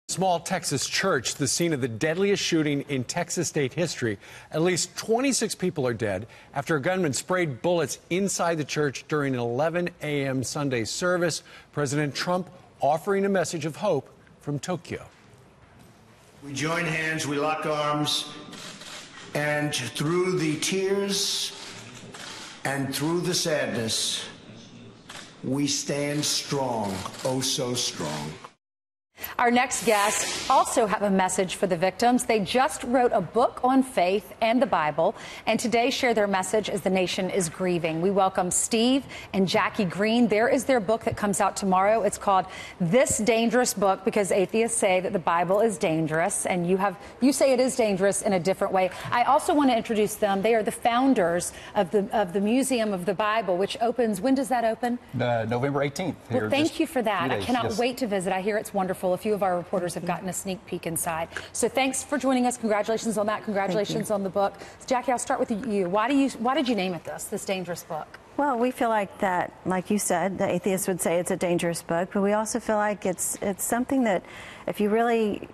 Small Texas church, the scene of the deadliest shooting in Texas state history. At least 26 people are dead after a gunman sprayed bullets inside the church during an 11 a.m. Sunday service. President Trump offering a message of hope from Tokyo. We join hands, we lock arms, and through the tears and through the sadness, we stand strong, oh so strong. Our next guests also have a message for the victims. They just wrote a book on faith and the Bible, and today share their message as the nation is grieving. We welcome Steve and Jackie Green. There is their book that comes out tomorrow. It's called This Dangerous Book, because atheists say that the Bible is dangerous, and you say it is dangerous in a different way. I also want to introduce them. They are the founders of the Museum of the Bible, which opens, when does that open? November 18th. Well, thank you for that. I cannot yes. wait to visit. I hear it's wonderful. A few of our reporters have gotten a sneak peek inside. So thanks for joining us. Congratulations on that. Congratulations on the book. Jackie, I'll start with you. Why did you name it this dangerous book? Well, we feel like that, like you said, the atheists would say it's a dangerous book, but we also feel like it's something that if you really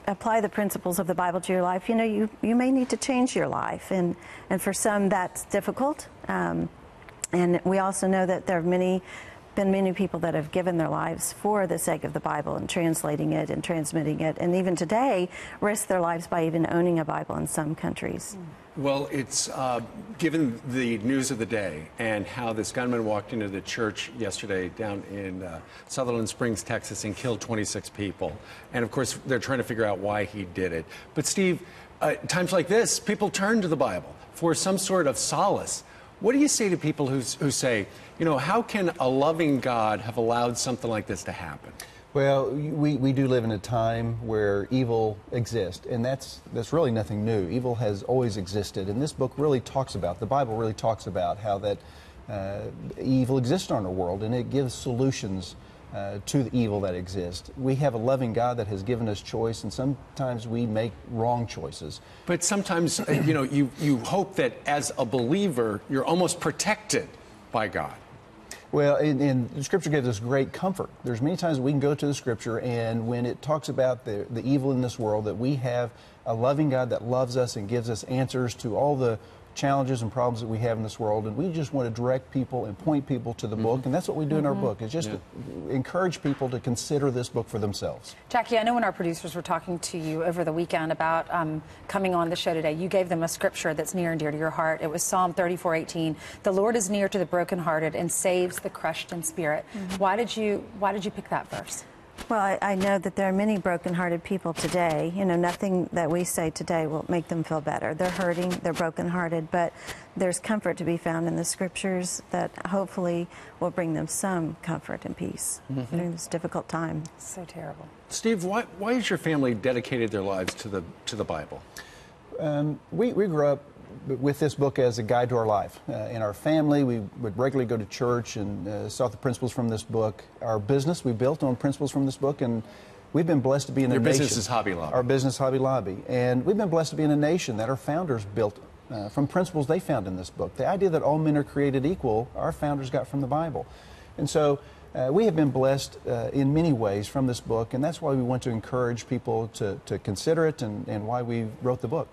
apply the principles of the Bible to your life, you may need to change your life. And for some, that's difficult. And we also know that there have been many people that have given their lives for the sake of the Bible and translating it and transmitting it, and even today risk their lives by even owning a Bible in some countries. Well, it's given the news of the day and how this gunman walked into the church yesterday down in Sutherland Springs, Texas, and killed 26 people. And of course, they're trying to figure out why he did it. But Steve, times like this, people turn to the Bible for some sort of solace. What do you say to people who say, how can a loving God have allowed something like this to happen? Well, we do live in a time where evil exists, and that's really nothing new. Evil has always existed, and this book really talks about, the Bible really talks about how that evil exists in our world, and it gives solutions to the evil that exists. We have a loving God that has given us choice, and sometimes we make wrong choices. But sometimes, you hope that as a believer, you're almost protected by God. Well, and the Scripture gives us great comfort. There's many times we can go to the Scripture, and when it talks about the evil in this world, that we have a loving God that loves us and gives us answers to all the challenges and problems that we have in this world, and we just want to direct people and point people to the book, and that's what we do in our book, is just to encourage people to consider this book for themselves. Jackie, I know when our producers were talking to you over the weekend about coming on the show today, you gave them a scripture that's near and dear to your heart. It was Psalm 34:18. The Lord is near to the brokenhearted and saves the crushed in spirit. Why did you pick that verse? Well, I know that there are many brokenhearted people today. Nothing that we say today will make them feel better. They're hurting, they're brokenhearted, but there's comfort to be found in the Scriptures that hopefully will bring them some comfort and peace during this difficult time. So terrible. Steve, why has your family dedicated their lives to the Bible? We grew up with this book as a guide to our life. In our family, we would regularly go to church and saw the principles from this book. Our business we built on principles from this book, and we've been blessed to be in a nation. Your business is Hobby Lobby. Our business, Hobby Lobby. And we've been blessed to be in a nation that our founders built from principles they found in this book. The idea that all men are created equal, our founders got from the Bible. And so we have been blessed in many ways from this book, and that's why we want to encourage people to consider it and why we wrote the book.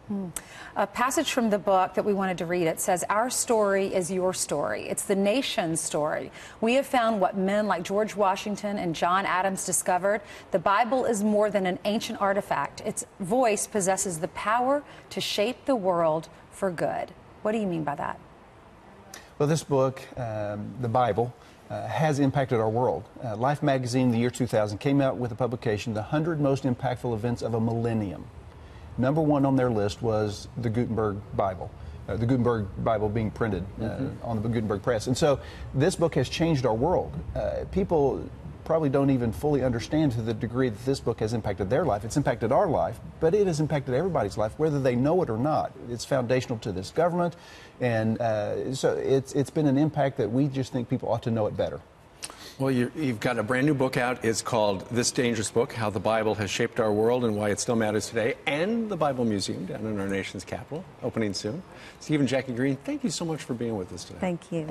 A passage from the book that we wanted to read, it says, "Our story is your story. It's the nation's story. We have found what men like George Washington and John Adams discovered. The Bible is more than an ancient artifact. Its voice possesses the power to shape the world for good." What do you mean by that? Well, this book, the Bible, has impacted our world. Life magazine, the year 2000, came out with a publication, The 100 Most Impactful Events of a Millennium. Number one on their list was the Gutenberg Bible, the Gutenberg Bible being printed on the Gutenberg press. And so this book has changed our world. People probably don't even fully understand to the degree that this book has impacted their life. It's impacted our life, but it has impacted everybody's life, whether they know it or not. It's foundational to this government, and so it's been an impact that we just think people ought to know it better. Well, you've got a brand new book out. It's called This Dangerous Book, How the Bible Has Shaped Our World and Why It Still Matters Today, and the Bible Museum down in our nation's capital, opening soon. Steve and Jackie Green, thank you so much for being with us today. Thank you.